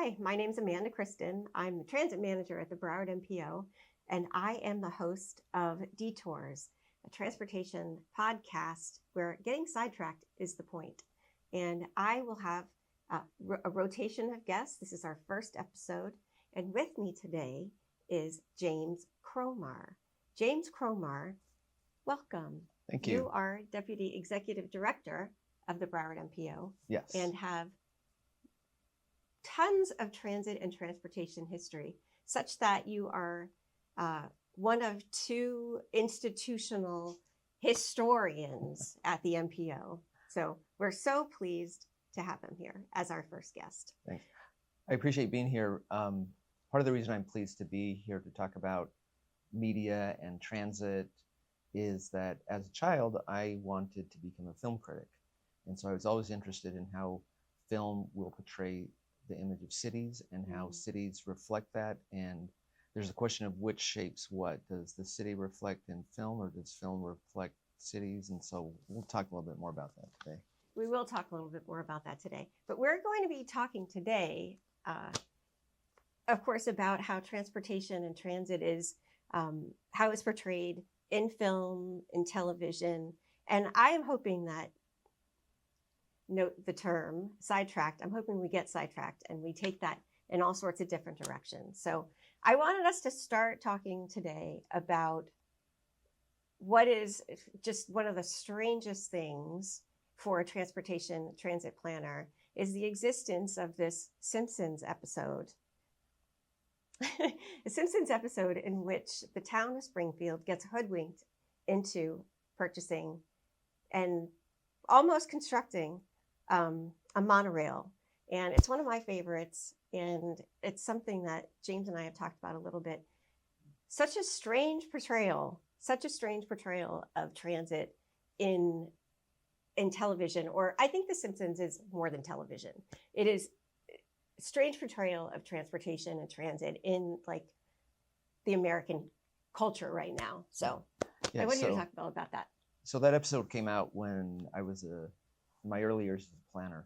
Hi, my name's Amanda Kristen. I'm the transit manager at the Broward MPO, and I am the host of DETOURS, a transportation podcast where getting sidetracked is the point. And I will have a rotation of guests. This is our first episode. And with me today is James Cromar. James Cromar, welcome. Thank you. You are Deputy Executive Director of the Broward MPO. Yes. And have tons of transit and transportation history, such that you are one of two institutional historians at the MPO. So we're so pleased to have him here as our first guest. Thanks. I appreciate being here. Part of the reason I'm pleased to be here to talk about media and transit is that as a child, I wanted to become a film critic. And so I was always interested in how film will portray the image of cities and how cities reflect that. And there's a question of which shapes what. Does the city reflect in film, or does film reflect cities? And so we'll talk a little bit more about that today. We will talk a little bit more about that today. But we're going to be talking today, of course, about how transportation and transit is, how it's portrayed in film, in television. And I am hoping that, note the term sidetracked, I'm hoping we get sidetracked and we take that in all sorts of different directions. So I wanted us to start talking today about what is just one of the strangest things for a transportation transit planner is the existence of this Simpsons episode. A Simpsons episode in which the town of Springfield gets hoodwinked into purchasing and almost constructing a monorail. And it's one of my favorites. And it's something that James and I have talked about a little bit. Such a strange portrayal of transit in television, or I think The Simpsons is more than television. It is a strange portrayal of transportation and transit in like the American culture right now. So I want you to talk about that. So that episode came out when I was in my early years as a planner,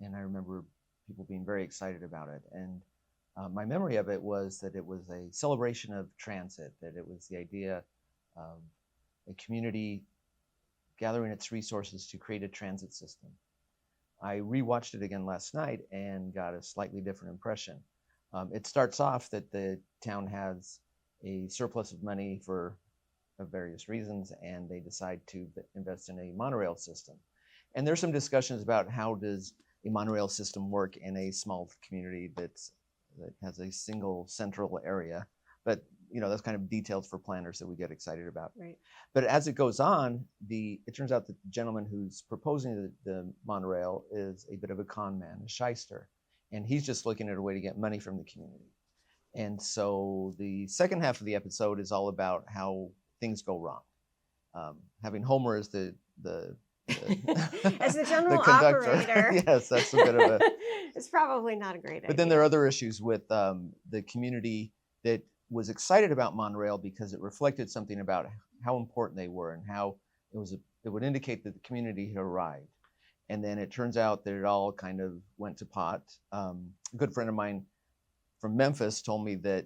and I remember people being very excited about it. And my memory of it was that it was a celebration of transit, that it was the idea of a community gathering its resources to create a transit system. I rewatched it again last night and got a slightly different impression. It starts off that the town has a surplus of money for various reasons, and they decide to invest in a monorail system. And there's some discussions about how does a monorail system work in a small community that has a single central area. But that's kind of details for planners that we get excited about. Right. But as it goes on, it turns out that the gentleman who's proposing the monorail is a bit of a con man, a shyster, and he's just looking at a way to get money from the community. And so the second half of the episode is all about how things go wrong. Having Homer as the as the general conductor. operator. Yes, that's a bit of a... It's probably not a great idea. But then there are other issues with the community that was excited about monorail because it reflected something about how important they were and how it would indicate that the community had arrived. And then it turns out that it all kind of went to pot. A good friend of mine from Memphis told me that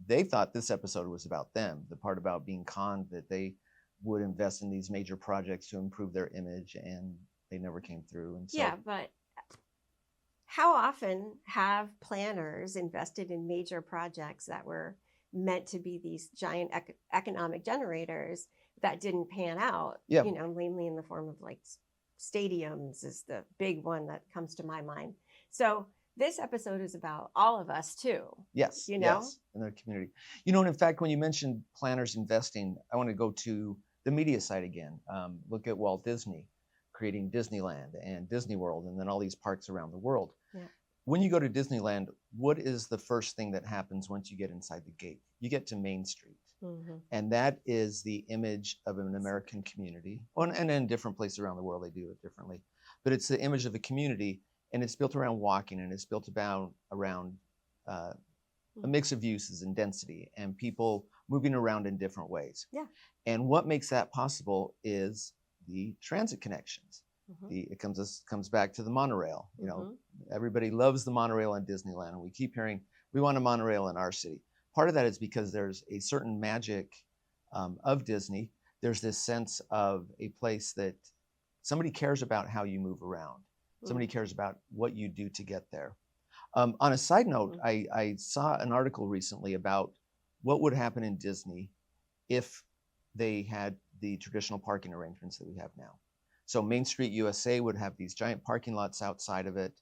they thought this episode was about them, the part about being conned, that they would invest in these major projects to improve their image, and they never came through. And so, yeah, but how often have planners invested in major projects that were meant to be these giant economic generators that didn't pan out? Yeah. Mainly in the form of like stadiums is the big one that comes to my mind. So this episode is about all of us too. Yes. Yes, in their community. And in fact, when you mentioned planners investing, I want to go to the media side again. Look at Walt Disney creating Disneyland and Disney World, and then all these parks around the world. Yeah. When you go to Disneyland, what is the first thing that happens once you get inside the gate? You get to Main Street. Mm-hmm. And that is the image of an American community. And in different places around the world, they do it differently. But it's the image of a community, and it's built around walking, and it's built around a mix of uses and density and people moving around in different ways. Yeah. And what makes that possible is the transit connections. It comes back to the monorail. You know, Mm-hmm. everybody loves the monorail in Disneyland, and we keep hearing we want a monorail in our city. Part of that is because there's a certain magic of Disney. There's this sense of a place that somebody cares about how you move around. Somebody cares about what you do to get there. On a side note, I saw an article recently about what would happen in Disney if they had the traditional parking arrangements that we have now. So Main Street USA would have these giant parking lots outside of it,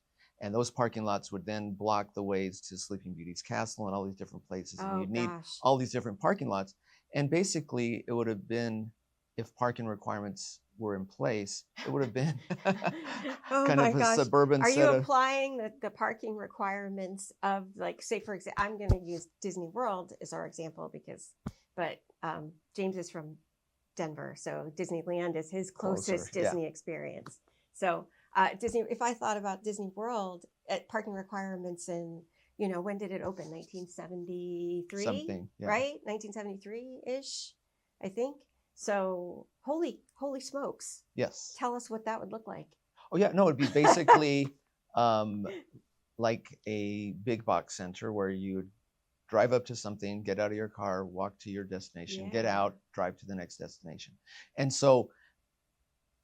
and those parking lots would then block the ways to Sleeping Beauty's castle and all these different places. And you'd need all these different parking lots. And basically, it would have been, if parking requirements were in place, it would have been kind of a suburban Are set you of... applying the parking requirements of, like, say, for example, I'm going to use Disney World as our example but James is from Denver, so Disneyland is his closest Disney experience. So Disney, if I thought about Disney World at parking requirements in, when did it open? 1973, something, right? 1973-ish, I think. So holy smokes. Yes. Tell us what that would look like. Oh yeah, no, it'd be basically like a big box center where you would drive up to something, get out of your car, walk to your destination, get out, drive to the next destination. And so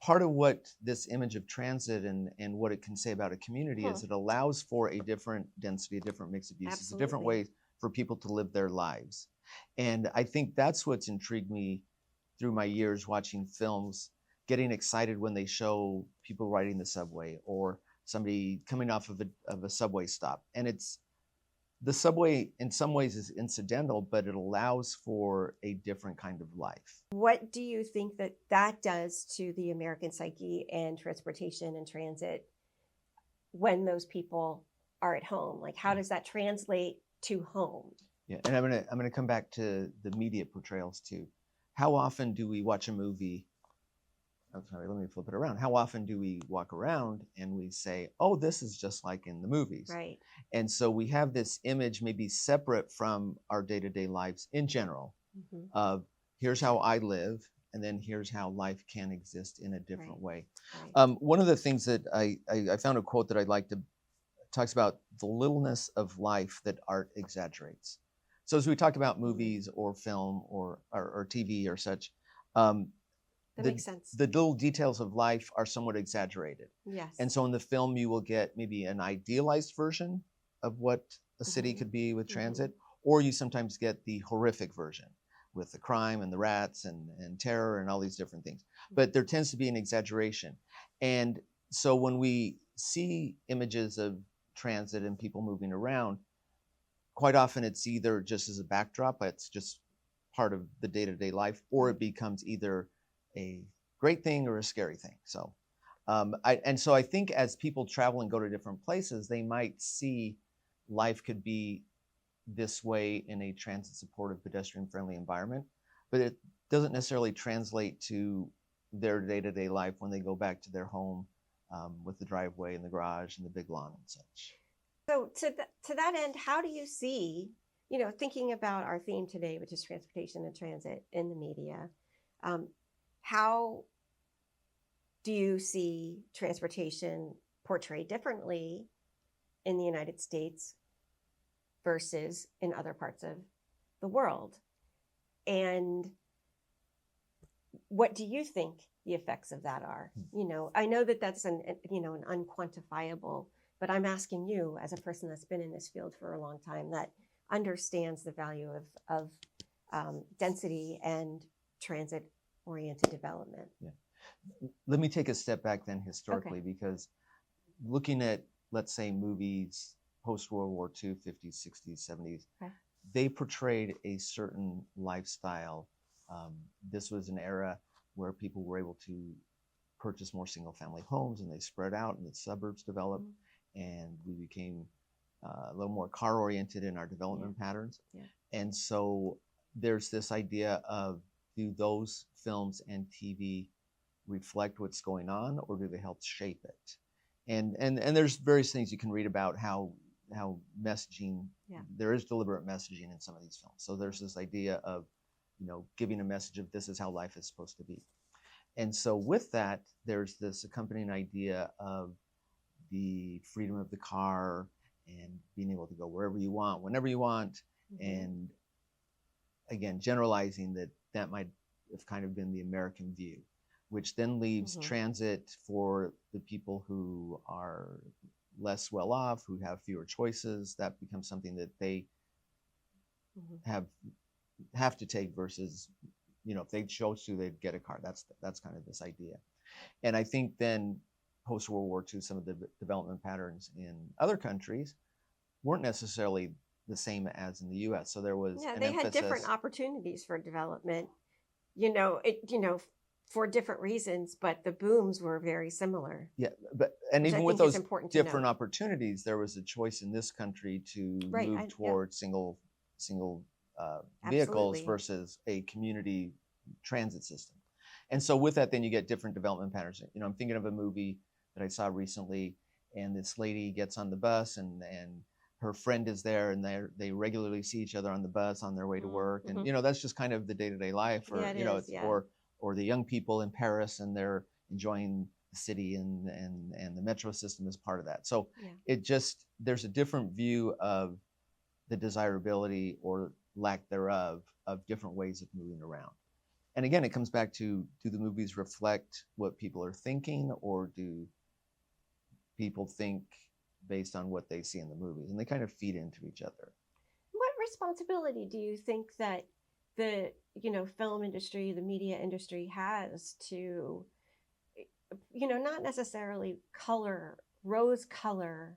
part of what this image of transit and what it can say about a community is it allows for a different density, a different mix of uses, a different way for people to live their lives. And I think that's what's intrigued me through my years watching films, getting excited when they show people riding the subway or somebody coming off of a subway stop. And the subway in some ways is incidental, but it allows for a different kind of life. What do you think that does to the American psyche and transportation and transit when those people are at home? Like, how does that translate to home? Yeah, and I'm gonna come back to the media portrayals too. How often do we watch a movie? I'm sorry, let me flip it around. How often do we walk around and we say, oh, this is just like in the movies? Right. And so we have this image maybe separate from our day-to-day lives in general of here's how I live, and then here's how life can exist in a different way. Right. One of the things that I found a quote that I'd like to talks about the littleness of life that art exaggerates. So as we talk about movies or film or TV or such, that makes sense. The little details of life are somewhat exaggerated. Yes. And so in the film, you will get maybe an idealized version of what a city could be with transit, or you sometimes get the horrific version with the crime and the rats and terror and all these different things. But there tends to be an exaggeration. And so when we see images of transit and people moving around, quite often it's either just as a backdrop, it's just part of the day-to-day life, or it becomes either a great thing or a scary thing. So, I think as people travel and go to different places, they might see life could be this way in a transit-supportive, pedestrian-friendly environment, but it doesn't necessarily translate to their day-to-day life when they go back to their home with the driveway and the garage and the big lawn and such. So to that end, how do you see, thinking about our theme today, which is transportation and transit in the media, how do you see transportation portrayed differently in the United States versus in other parts of the world? And what do you think the effects of that are? I know that that's an unquantifiable, but I'm asking you as a person that's been in this field for a long time that understands the value of density and transit-oriented development. Yeah. Let me take a step back then historically, because looking at, let's say, movies post-World War II, 50s, 60s, 70s, they portrayed a certain lifestyle. This was an era where people were able to purchase more single-family homes, and they spread out and the suburbs developed, and we became a little more car-oriented in our development patterns. And so there's this idea of, do those films and TV reflect what's going on, or do they help shape it? And there's various things you can read about how messaging, there is deliberate messaging in some of these films. So there's this idea of, giving a message of this is how life is supposed to be. And so with that, there's this accompanying idea of the freedom of the car and being able to go wherever you want, whenever you want. And again, generalizing that might have kind of been the American view, which then leaves transit for the people who are less well off, who have fewer choices. That becomes something that they have to take versus, if they chose to, they'd get a car. That's kind of this idea. And I think then post World War II, some of the development patterns in other countries weren't necessarily the same as in the U.S. So there was they had different opportunities for development, for different reasons, but the booms were very similar. Yeah, and even with those different opportunities, there was a choice in this country to move towards single vehicles versus a community transit system. And so with that, then you get different development patterns. I'm thinking of a movie that I saw recently, and this lady gets on the bus, and her friend is there, and they regularly see each other on the bus on their way to work. And that's just kind of the day-to-day life. Or or the young people in Paris, and they're enjoying the city, and the metro system is part of that. So there's a different view of the desirability or lack thereof of different ways of moving around. And again, it comes back to, do the movies reflect what people are thinking, or do people think based on what they see in the movies? And they kind of feed into each other. What responsibility do you think that the film industry, the media industry has to, not necessarily rose color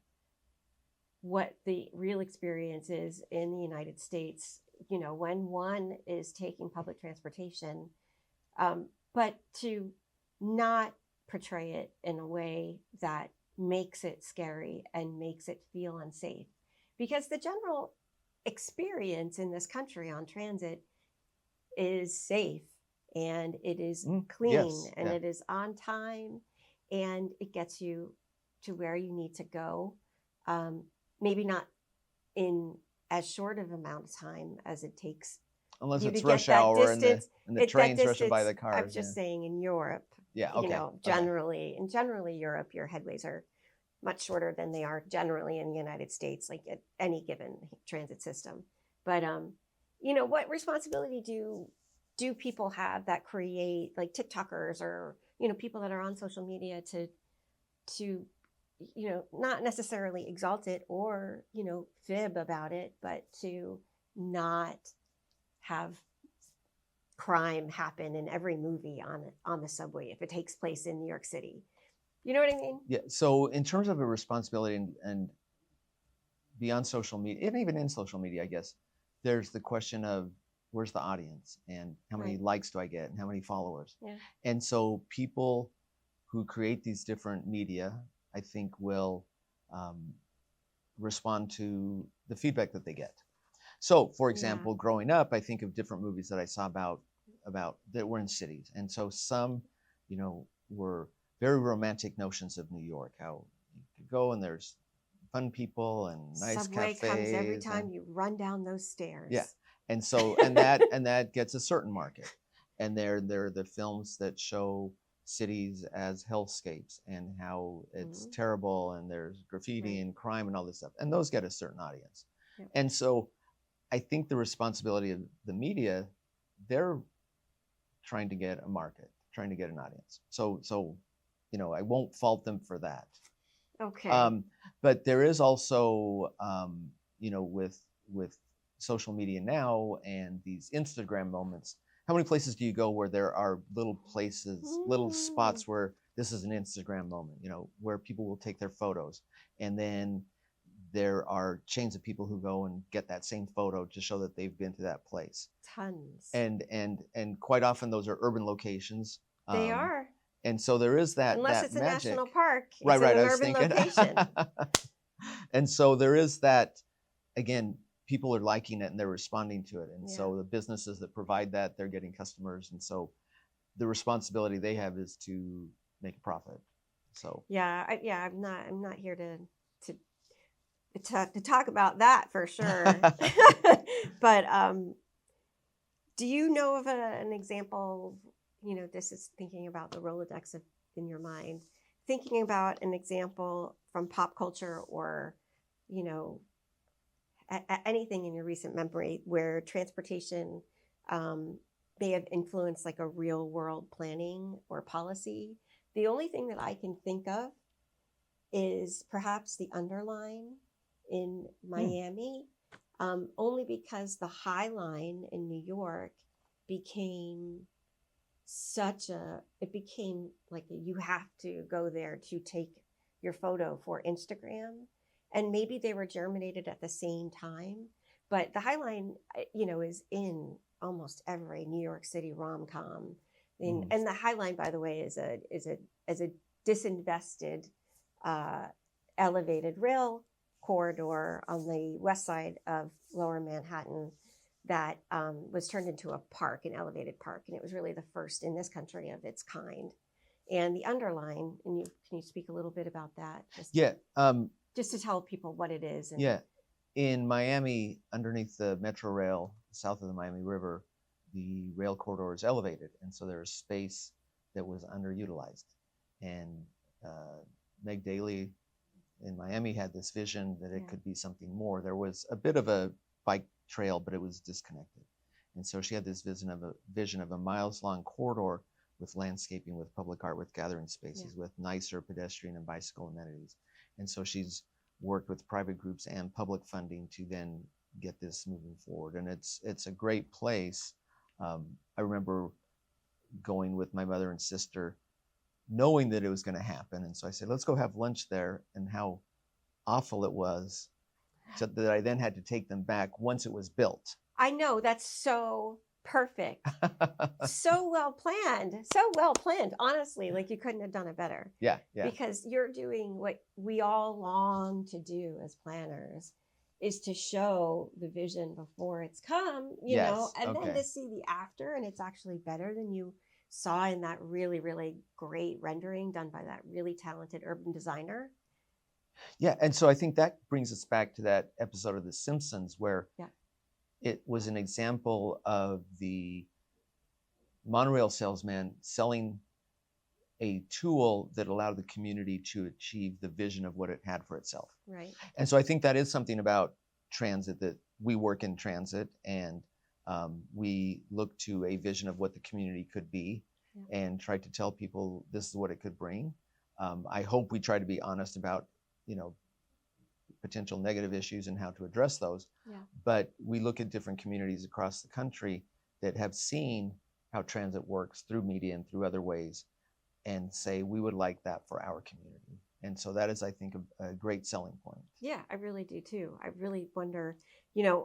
what the real experience is in the United States, when one is taking public transportation, but to not portray it in a way that makes it scary and makes it feel unsafe? Because the general experience in this country on transit is safe, and it is clean, and it is on time, and it gets you to where you need to go. Maybe not in as short of amount of time as it takes. Unless it's rush hour and the train's rushing by the cars. I'm just saying in Europe, generally Europe, your headways are much shorter than they are generally in the United States, like at any given transit system. But, what responsibility do people have that create, like TikTokers or, people that are on social media to not necessarily exalt it or, fib about it, but to not have crime happen in every movie on the subway if it takes place in New York City? You know what I mean? Yeah. So in terms of a responsibility and beyond social media, and even in social media, I guess, there's the question of where's the audience, and how many likes do I get, and how many followers? Yeah. And so people who create these different media, I think, will respond to the feedback that they get. So, for example, growing up, I think of different movies that I saw about that were in cities. And so some, were very romantic notions of New York, how you could go and there's fun people and nice Subway cafes. Comes every time you run down those stairs. Yeah. And so, and that gets a certain market. And there are the films that show cities as hellscapes and how it's terrible, and there's graffiti and crime and all this stuff. And those get a certain audience. Yep. And so I think the responsibility of the media, they're trying to get a market, trying to get an audience. So I won't fault them for that. Okay. But there is also, with social media now and these Instagram moments, how many places do you go where there are little places, little spots where this is an Instagram moment, where people will take their photos, and then there are chains of people who go and get that same photo to show that they've been to that place. Tons. And quite often those are urban locations. They are. And so there is that unless that it's a magic. National park, it's right. an I was urban thinking. location. And so there is that, again, people are liking it and they're responding to it. And so the businesses that provide that, they're getting customers. And so the responsibility they have is to make a profit. So I'm not here to talk about that for sure. But do you know of an example this is thinking about the Rolodex in your mind, thinking about an example from pop culture or, anything in your recent memory where transportation may have influenced like a real world planning or policy. The only thing that I can think of is perhaps the Underline in Miami, only because the High Line in New York became like you have to go there to take your photo for Instagram. And maybe they were germinated at the same time, but the High Line, is in almost every New York City rom-com. And the High Line, by the way, is a disinvested elevated rail corridor on the west side of Lower Manhattan that was turned into a park, an elevated park, and it was really the first in this country of its kind. And the Underline, and can you speak a little bit about that? Just to tell people what it is. In Miami, underneath the Metro Rail, south of the Miami River, the rail corridor is elevated, and so there's space that was underutilized. And Meg Daly in Miami had this vision that it could be something more. There was a bit of a bike trail, but it was disconnected. And so she had this vision of a miles-long corridor with landscaping, with public art, with gathering spaces, with nicer pedestrian and bicycle amenities. And so she's worked with private groups and public funding to then get this moving forward. And it's a great place. I remember going with my mother and sister, knowing that it was going to happen. And so I said, let's go have lunch there, and how awful it was, so that I then had to take them back once it was built. I know, that's so perfect. So well planned. Honestly, like you couldn't have done it better. Yeah. Because you're doing what we all long to do as planners, is to show the vision before it's come, and then to see the after, and it's actually better than you saw in that really, really great rendering done by that really talented urban designer. Yeah, and so I think that brings us back to that episode of The Simpsons where it was an example of the monorail salesman selling a tool that allowed the community to achieve the vision of what it had for itself. Right. And so I think that is something about transit, that we work in transit, and we look to a vision of what the community could be and try to tell people this is what it could bring. I hope we try to be honest about, potential negative issues and how to address those. Yeah. But we look at different communities across the country that have seen how transit works through media and through other ways, and say, we would like that for our community. And so that is, I think, a great selling point. Yeah, I really do too. I really wonder,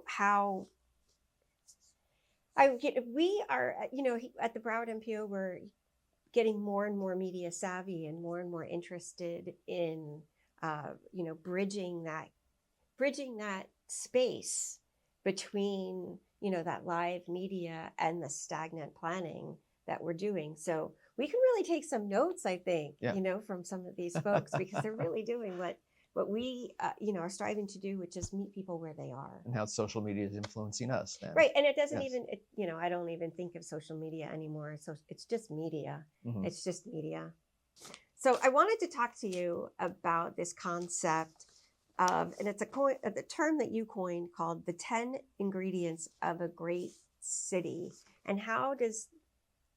how we are, at the Broward MPO, we're getting more and more media savvy and more interested in, bridging that space between, that live media and the stagnant planning that we're doing. So we can really take some notes, I think, from some of these folks, because they're really doing what we, are striving to do, which is meet people where they are. And how social media is influencing us. Then. Right. And it doesn't even, I don't even think of social media anymore. So it's just media. Mm-hmm. It's just media. So I wanted to talk to you about this concept of, and it's the term that you coined, called the 10 ingredients of a great city. And how does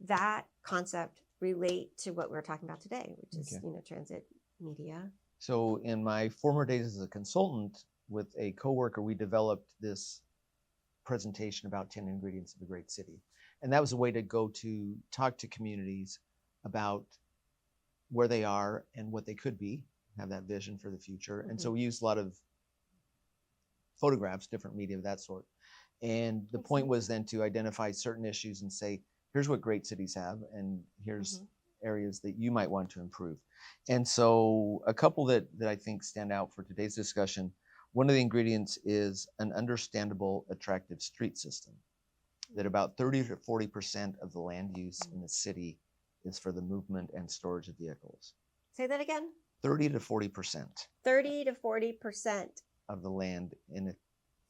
that concept relate to what we're talking about today, which is, transit media? So in my former days as a consultant with a coworker, we developed this presentation about 10 ingredients of a great city. And that was a way to go to talk to communities about where they are and what they could be, have that vision for the future. Mm-hmm. And so we used a lot of photographs, different media of that sort. And the point was then to identify certain issues and say, here's what great cities have, and here's areas that you might want to improve. And so a couple that I think stand out for today's discussion, one of the ingredients is an understandable, attractive street system. That about 30 to 40% of the land use in the city is for the movement and storage of vehicles. Say that again? 30 to 40%. 30 to 40% of the land in it.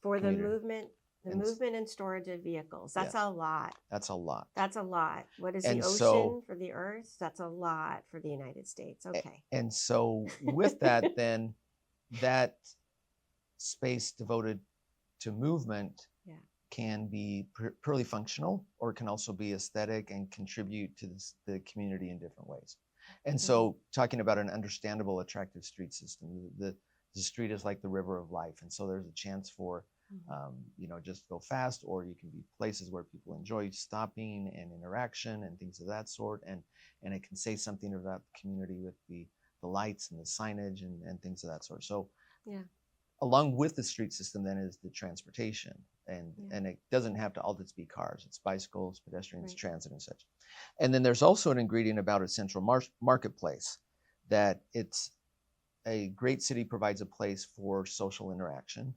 For the movement The And movement and storage of vehicles. That's yes, a lot. that's a lot. That's a lot. What is And the ocean so, for the earth? That's a lot for the United States. Okay. and so with that, then that space devoted to movement Yeah. can be purely functional, or it can also be aesthetic and contribute to the community in different ways. And so talking about an understandable, attractive street system, the street is like the river of life. And so there's a chance for, just go fast, or you can be places where people enjoy stopping and interaction and things of that sort. And it can say something about the community with the lights and the signage and things of that sort. So Yeah. along with the street system then is the transportation, and it doesn't have to all just be cars. It's bicycles, pedestrians, Right. transit, and such. And then there's also an ingredient about a central marketplace, that it's a great city provides a place for social interaction,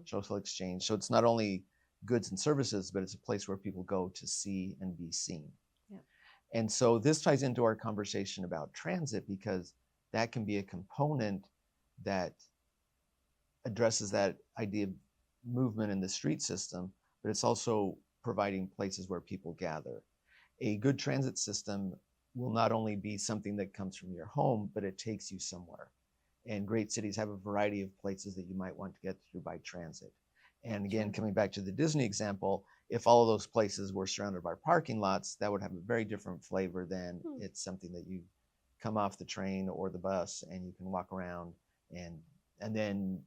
social exchange. So it's not only goods and services, but it's a place where people go to see and be seen. Yeah. And so this ties into our conversation about transit, because that can be a component that addresses that idea of movement in the street system, but it's also providing places where people gather. A good transit system will not only be something that comes from your home, but it takes you somewhere. And great cities have a variety of places that you might want to get to by transit. And again, coming back to the Disney example, if all of those places were surrounded by parking lots, that would have a very different flavor than it's something that you come off the train or the bus and you can walk around and then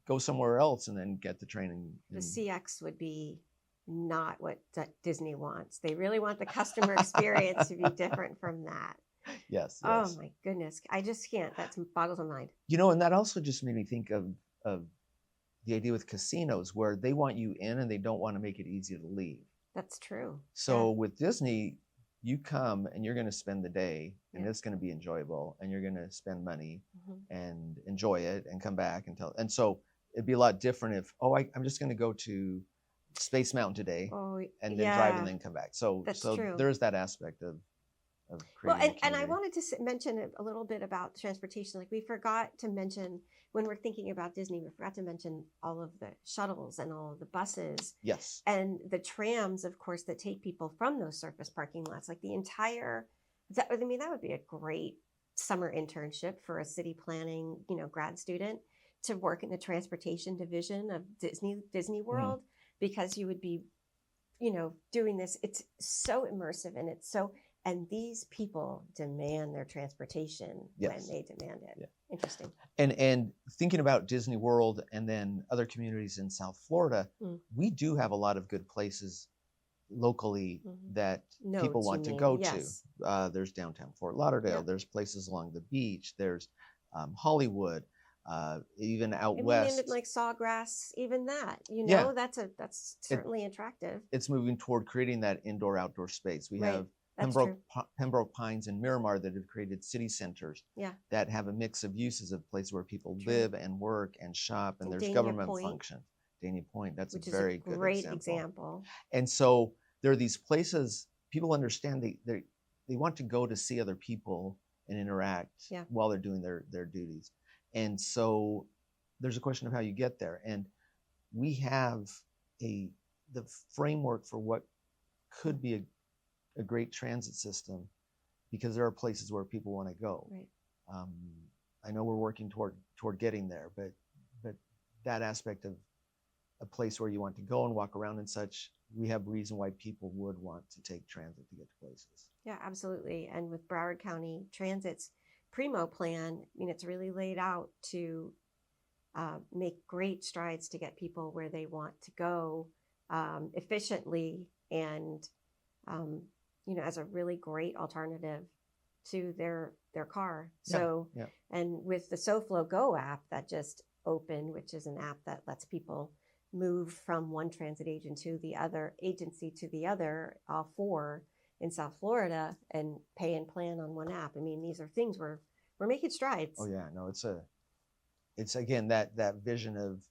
go somewhere else and then get the train. And the CX would be not what Disney wants. They really want the customer experience to be different from that. Yes. Oh my goodness. I just can't. That boggles my mind. And that also just made me think of the idea with casinos, where they want you in and they don't want to make it easy to leave. That's true. So with Disney, you come and you're going to spend the day, and it's going to be enjoyable, and you're going to spend money and enjoy it and come back and so it'd be a lot different if, I'm just going to go to Space Mountain today and then drive and then come back. So true. There's that aspect of creating. Well, and I wanted to mention a little bit about transportation. Like, we forgot to mention, when we're thinking about Disney, we forgot to mention all of the shuttles and all of the buses. Yes. And the trams, of course, that take people from those surface parking lots. Like the entire, that would be a great summer internship for a city planning, grad student, to work in the transportation division of Disney World, because you would be, doing this. It's so immersive, and these people demand their transportation when they demand it. Yeah. Interesting. And thinking about Disney World and then other communities in South Florida, we do have a lot of good places locally that people want to go to. There's downtown Fort Lauderdale. There's places along the beach. There's Hollywood, even out west. Like Sawgrass, even that. That's certainly attractive. It's moving toward creating that indoor-outdoor space. We have Pembroke Pines and Miramar that have created city centers that have a mix of uses of places where people live and work and shop, and there's government function. Dania Point, that's a very good great example. And so there are these places people understand they want to go to see other people and interact while they're doing their duties. And so there's a question of how you get there. And we have the framework for what could be a great transit system, because there are places where people want to go. Right. I know we're working toward getting there, but that aspect of a place where you want to go and walk around and such, we have reason why people would want to take transit to get to places. Yeah, absolutely. And with Broward County Transit's Primo plan, it's really laid out to make great strides to get people where they want to go efficiently and as a really great alternative to their car. And with the SoFlo Go app that just opened, which is an app that lets people move from one transit agency to the other, all four in South Florida, and pay and plan on one app. These are things we're making strides. Oh yeah, no, it's again that vision of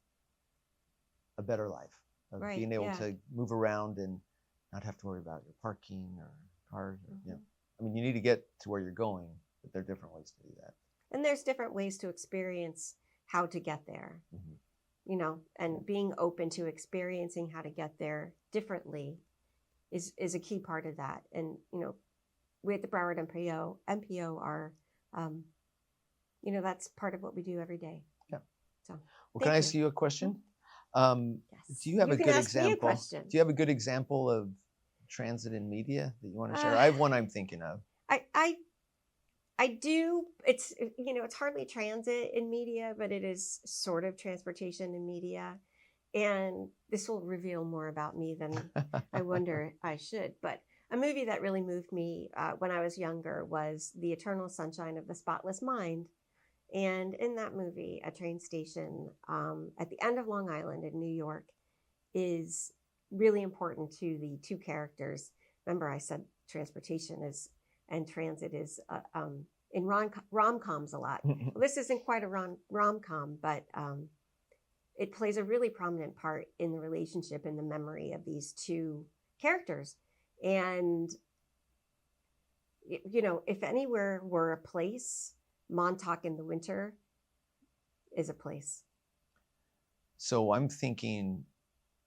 a better life, of being able to move around and not have to worry about your parking or cars. You need to get to where you're going, but there are different ways to do that. And there's different ways to experience how to get there. and being open to experiencing how to get there differently is a key part of that. And, we at the Broward MPO are, that's part of what we do every day. Yeah. So, well, can I ask you a question? Yes. Do you have a can good ask me a example? question. Do you have a good example of transit in media that you want to share? I have one I'm thinking of. I do. It's it's hardly transit in media, but it is sort of transportation in media. And this will reveal more about me than I wonder I should. But a movie that really moved me when I was younger was The Eternal Sunshine of the Spotless Mind. And in that movie, a train station at the end of Long Island in New York is really important to the two characters. Remember, I said transportation is and transit is in rom-coms a lot. Well, this isn't quite a rom-com, but it plays a really prominent part in the relationship and the memory of these two characters. And, if anywhere were a place, Montauk in the winter is a place. So I'm thinking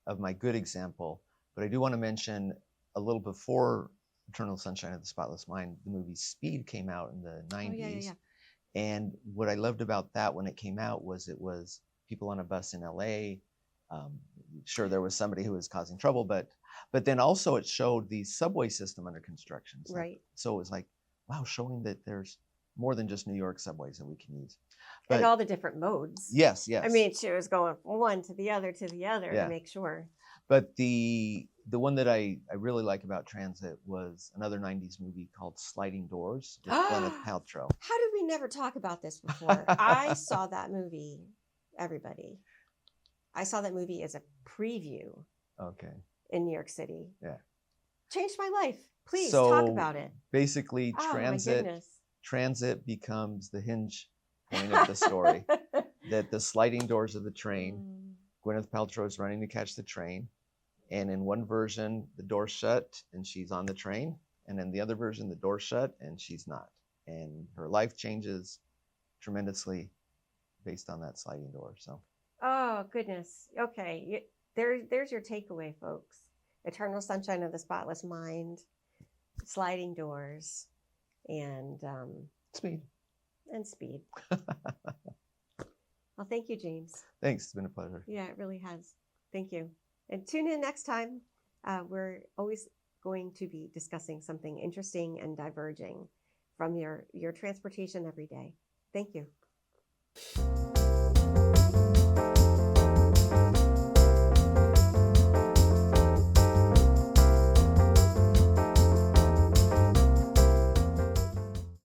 of my good example, but I do want to mention a little before Eternal Sunshine of the Spotless Mind, the movie Speed came out in the 90s. Yeah. And what I loved about that when it came out was it was people on a bus in LA. Sure, there was somebody who was causing trouble, but then also it showed the subway system under construction. Right. So it was like, wow, showing that there's more than just New York subways that we can use. But, and all the different modes. Yes. I mean, she was going from one to the other to make sure. But the one that I really like about transit was another 90s movie called Sliding Doors with Gwyneth Paltrow. How did we never talk about this before? I saw that movie, everybody. I saw that movie as a preview. Okay. In New York City. Yeah. Changed my life. Please talk about it. Basically, my transit becomes the hinge point of the story. That the sliding doors of the train, Gwyneth Paltrow is running to catch the train. And in one version, the door's shut and she's on the train. And in the other version, the door's shut and she's not. And her life changes tremendously based on that sliding door. So. Oh, goodness. Okay. There's your takeaway, folks. Eternal Sunshine of the Spotless Mind, Sliding Doors, and Speed. And Speed. Well, thank you, James. Thanks. It's been a pleasure. Yeah, it really has. Thank you. And tune in next time. We're always going to be discussing something interesting and diverging from your transportation every day. Thank you.